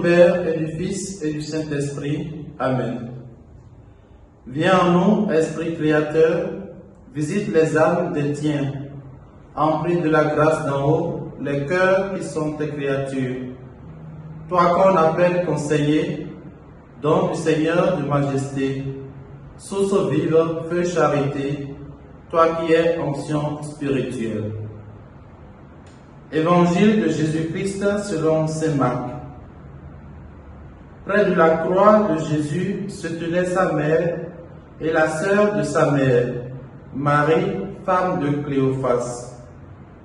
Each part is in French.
Père et du Fils et du Saint-Esprit. Amen. Viens en nous, Esprit Créateur, visite les âmes des tiens, emplis de la grâce d'en haut, les cœurs qui sont tes créatures. Toi qu'on appelle conseiller, don du Seigneur de majesté, source vive, feu charité, toi qui es onction spirituelle. Évangile de Jésus-Christ selon saint Marc. Près de la croix de Jésus se tenaient sa mère et la sœur de sa mère, Marie, femme de Cléophas,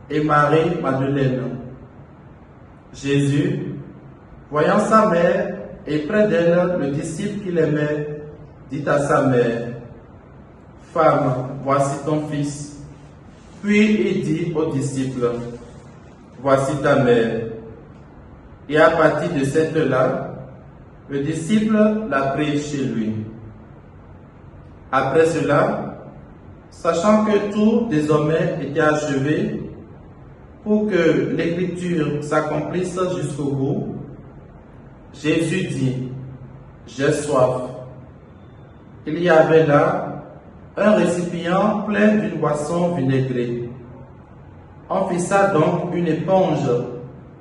et Marie Madeleine. Jésus, voyant sa mère et près d'elle le disciple qu'il aimait, dit à sa mère, « Femme, voici ton fils. » Puis il dit au disciple, « Voici ta mère. » Et à partir de cette heure-là, le disciple l'a pris chez lui. Après cela, sachant que tout désormais était achevé, pour que l'écriture s'accomplisse jusqu'au bout, Jésus dit, « J'ai soif. » Il y avait là un récipient plein d'une boisson vinaigrée. On fissa donc une éponge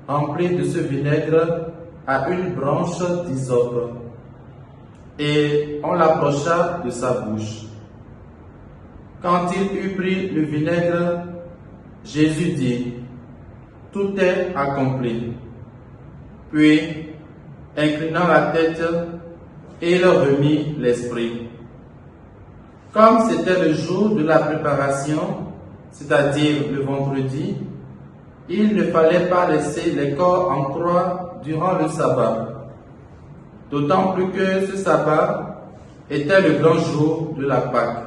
remplie de ce vinaigre à une branche d'hysope, et on l'approcha de sa bouche. Quand il eut pris le vinaigre, Jésus dit, « Tout est accompli. » Puis, inclinant la tête, il remit l'esprit. Comme c'était le jour de la préparation, c'est-à-dire le vendredi, il ne fallait pas laisser les corps en croix durant le sabbat, d'autant plus que ce sabbat était le grand jour de la Pâque.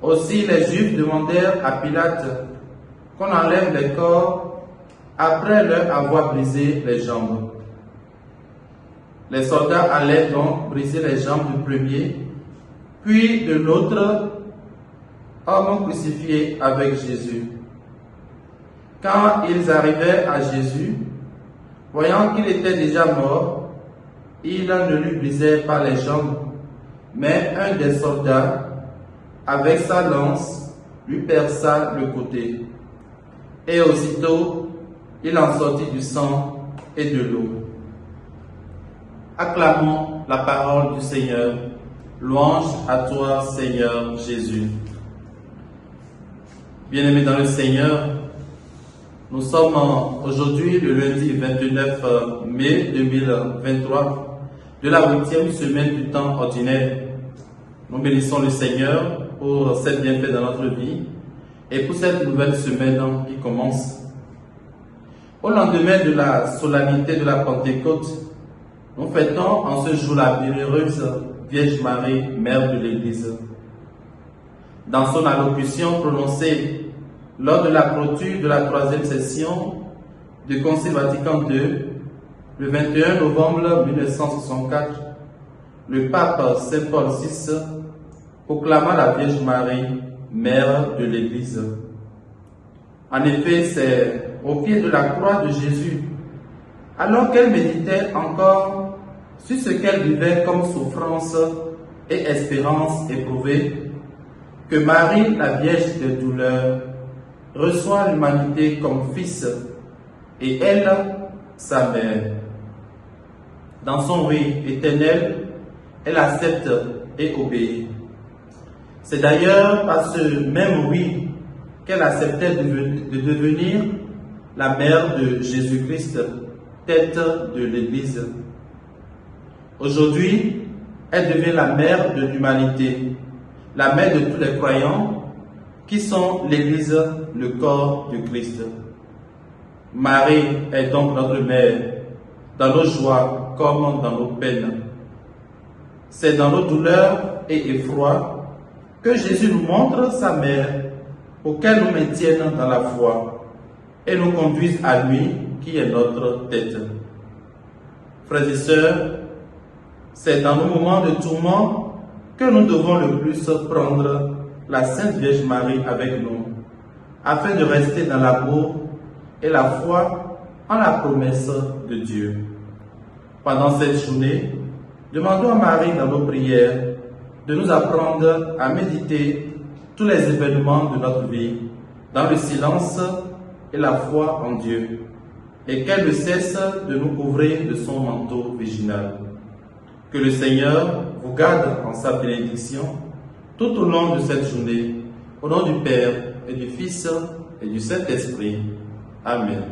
Aussi les Juifs demandèrent à Pilate qu'on enlève les corps après leur avoir brisé les jambes. Les soldats allaient donc briser les jambes du premier, puis de l'autre homme crucifié avec Jésus. Quand ils arrivaient à Jésus, voyant qu'il était déjà mort, ils ne lui brisaient pas les jambes, mais un des soldats, avec sa lance, lui perça le côté. Et aussitôt, il en sortit du sang et de l'eau. Acclamons la parole du Seigneur. Louange à toi, Seigneur Jésus. Bien-aimés dans le Seigneur, nous sommes aujourd'hui le lundi 29 mai 2023 de la 8e semaine du temps ordinaire. Nous bénissons le Seigneur pour cette bienfait dans notre vie et pour cette nouvelle semaine qui commence. Au lendemain de la solennité de la Pentecôte, nous fêtons en ce jour la bienheureuse Vierge Marie, Mère de l'Église. Dans son allocution prononcée lors de la clôture de la 3e session du Concile Vatican II, le 21 novembre 1964, le pape Saint Paul VI proclama la Vierge Marie, Mère de l'Église. En effet, c'est au pied de la croix de Jésus, alors qu'elle méditait encore sur ce qu'elle vivait comme souffrance et espérance éprouvée, que Marie, la Vierge des douleurs, reçoit l'humanité comme fils et elle, sa mère. Dans son oui éternel, elle accepte et obéit. C'est d'ailleurs par ce même oui qu'elle acceptait de devenir la mère de Jésus-Christ, tête de l'Église. Aujourd'hui, elle devient la mère de l'humanité, la mère de tous les croyants qui sont l'Église, le corps du Christ. Marie est donc notre mère, dans nos joies comme dans nos peines. C'est dans nos douleurs et effrois que Jésus nous montre sa mère pour qu'elle nous maintienne dans la foi et nous conduise à lui qui est notre tête. Frères et sœurs, c'est dans nos moments de tourment que nous devons le plus prendre la Sainte Vierge Marie avec nous, afin de rester dans l'amour et la foi en la promesse de Dieu. Pendant cette journée, demandons à Marie dans nos prières de nous apprendre à méditer tous les événements de notre vie dans le silence et la foi en Dieu, et qu'elle ne cesse de nous couvrir de son manteau virginal. Que le Seigneur vous garde en sa bénédiction tout au long de cette journée, au nom du Père et du Fils et du Saint-Esprit. Amen.